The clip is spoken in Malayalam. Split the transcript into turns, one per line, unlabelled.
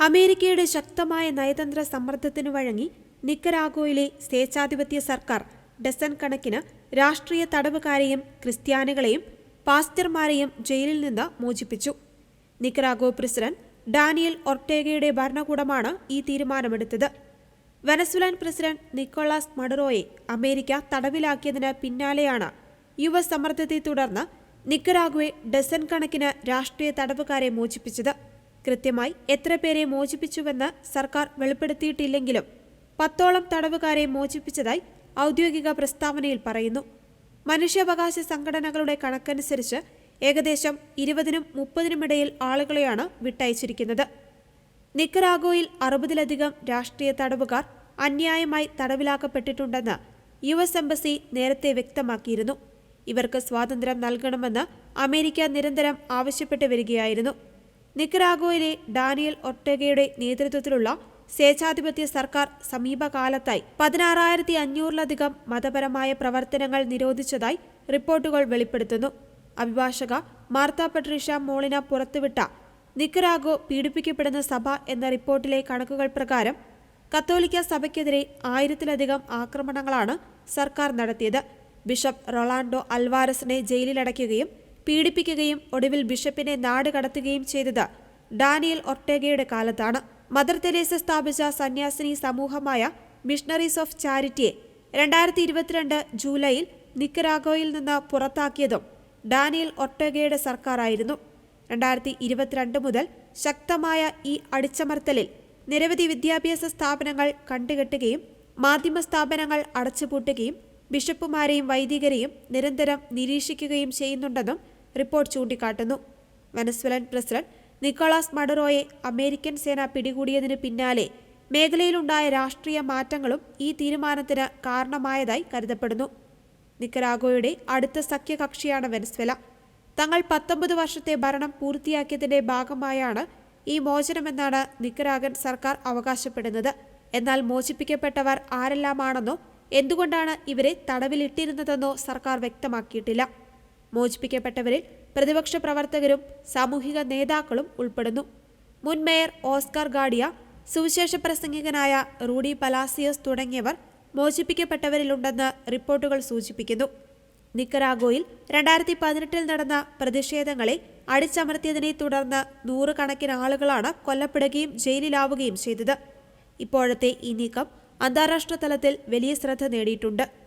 അമേരിക്കയുടെ ശക്തമായ നയതന്ത്ര സമ്മർദ്ദത്തിനു വഴങ്ങി നിക്കരാഗോയിലെ സ്വേച്ഛാധിപത്യ സർക്കാർ ഡസൻ കണക്കിന് രാഷ്ട്രീയ തടവുകാരെയും ക്രിസ്ത്യാനികളെയും പാസ്റ്റർമാരെയും ജയിലിൽ നിന്ന് മോചിപ്പിച്ചു. നിക്കരാഗോ പ്രസിഡന്റ് ഡാനിയൽ ഒർട്ടേഗയുടെ ഭരണകൂടമാണ് ഈ തീരുമാനമെടുത്തത്. വെനസ്വേലൻ പ്രസിഡന്റ് നിക്കോളാസ് മഡുറോയെ അമേരിക്ക തടവിലാക്കിയതിന് പിന്നാലെയാണ് യുഎസ് സമ്മർദ്ദത്തെ തുടർന്ന് നിക്കരാഗോയെ ഡസൻ കണക്കിന് രാഷ്ട്രീയ തടവുകാരെ മോചിപ്പിച്ചത്. കൃത്യമായി എത്ര പേരെ മോചിപ്പിച്ചുവെന്ന് സർക്കാർ വെളിപ്പെടുത്തിയിട്ടില്ലെങ്കിലും 10ഓളം തടവുകാരെ മോചിപ്പിച്ചതായി ഔദ്യോഗിക പ്രസ്താവനയിൽ പറയുന്നു. മനുഷ്യാവകാശ സംഘടനകളുടെ കണക്കനുസരിച്ച് ഏകദേശം 20നും 30നും ഇടയിൽ ആളുകളെയാണ് വിട്ടയച്ചിരിക്കുന്നത്. നിക്കരാഗോയിൽ 60ലധികം രാഷ്ട്രീയ തടവുകാർ അന്യായമായി തടവിലാക്കപ്പെട്ടിട്ടുണ്ടെന്ന് യുഎസ് എംബസി നേരത്തെ വ്യക്തമാക്കിയിരുന്നു. ഇവർക്ക് സ്വാതന്ത്ര്യം നൽകണമെന്ന് അമേരിക്ക നിരന്തരം ആവശ്യപ്പെട്ടു വരികയായിരുന്നു. നിക്കരാഗോയിലെ ഡാനിയൽ ഒർട്ടേഗയുടെ നേതൃത്വത്തിലുള്ള സ്വേച്ഛാധിപത്യ സർക്കാർ സമീപകാലത്തായി 16,500ലധികം മതപരമായ പ്രവർത്തനങ്ങൾ നിരോധിച്ചതായി റിപ്പോർട്ടുകൾ വെളിപ്പെടുത്തുന്നു. അഭിഭാഷക മാർത്ത പട്രീഷ്യ മോളിന പുറത്തുവിട്ട നിക്കരാഗോ പീഡിപ്പിക്കപ്പെടുന്ന സഭ എന്ന റിപ്പോർട്ടിലെ കണക്കുകൾ പ്രകാരം കത്തോലിക്ക സഭയ്ക്കെതിരെ 1000ലധികം ആക്രമണങ്ങളാണ് സർക്കാർ നടത്തിയത്. ബിഷപ്പ് റൊളാൻഡോ അൽവാരസിനെ ജയിലിലടയ്ക്കുകയും പീഡിപ്പിക്കുകയും ഒടുവിൽ ബിഷപ്പിനെ നാട് കടത്തുകയും ചെയ്തത് ഡാനിയൽ ഒർട്ടേഗയുടെ കാലത്താണ്. മദർ തെരേസ സ്ഥാപിച്ച സന്യാസിനി സമൂഹമായ മിഷണറീസ് ഓഫ് ചാരിറ്റിയെ 2022 ജൂലൈയിൽ നിക്കരാഗോയിൽ നിന്ന് പുറത്താക്കിയതും ഡാനിയൽ ഒർട്ടേഗയുടെ സർക്കാരായിരുന്നു. 2022 മുതൽ ശക്തമായ ഈ അടിച്ചമർത്തലിൽ നിരവധി വിദ്യാഭ്യാസ സ്ഥാപനങ്ങൾ കണ്ടുകെട്ടുകയും മാധ്യമ സ്ഥാപനങ്ങൾ അടച്ചുപൂട്ടുകയും ബിഷപ്പുമാരെയും വൈദികരെയും നിരന്തരം നിരീക്ഷിക്കുകയും ചെയ്യുന്നുണ്ടെന്നും റിപ്പോർട്ട് ചൂണ്ടിക്കാട്ടുന്നു. വെനസ്വേലൻ പ്രസിഡന്റ് നിക്കോളാസ് മഡുറോയെ അമേരിക്കൻ സേന പിടികൂടിയതിനു പിന്നാലെ മേഖലയിലുണ്ടായ രാഷ്ട്രീയ മാറ്റങ്ങളും ഈ തീരുമാനത്തിന് കാരണമായതായി കരുതപ്പെടുന്നു. നിക്കരാഗോയുടെ അടുത്ത സഖ്യകക്ഷിയാണ് വെനസ്വേല. തങ്ങൾ 19 വർഷത്തെ ഭരണം പൂർത്തിയാക്കിയതിന്റെ ഭാഗമായാണ് ഈ മോചനമെന്നാണ് നിക്കരാഗൻ സർക്കാർ അവകാശപ്പെടുന്നത്. എന്നാൽ മോചിപ്പിക്കപ്പെട്ടവർ ആരെല്ലാമാണെന്നോ എന്തുകൊണ്ടാണ് ഇവരെ തടവിലിട്ടിരുന്നതെന്നോ സർക്കാർ വ്യക്തമാക്കിയിട്ടില്ല. മോചിപ്പിക്കപ്പെട്ടവരിൽ പ്രതിപക്ഷ പ്രവർത്തകരും സാമൂഹിക നേതാക്കളും ഉൾപ്പെടുന്നു. മുൻ മേയർ ഓസ്കാർ ഗാഡിയ, സുവിശേഷ പ്രസംഗികനായ റൂഡി പലാസിയോസ് തുടങ്ങിയവർ മോചിപ്പിക്കപ്പെട്ടവരിലുണ്ടെന്ന് റിപ്പോർട്ടുകൾ സൂചിപ്പിക്കുന്നു. നിക്കരാഗോയിൽ 2018 നടന്ന പ്രതിഷേധങ്ങളെ അടിച്ചമർത്തിയതിനെ തുടർന്ന് 100 കണക്കിന് ആളുകളാണ് കൊല്ലപ്പെടുകയും ജയിലിലാവുകയും ചെയ്തത്. ഇപ്പോഴത്തെ ഈ നീക്കം അന്താരാഷ്ട്ര തലത്തിൽ വലിയ ശ്രദ്ധ നേടിയിട്ടുണ്ട്.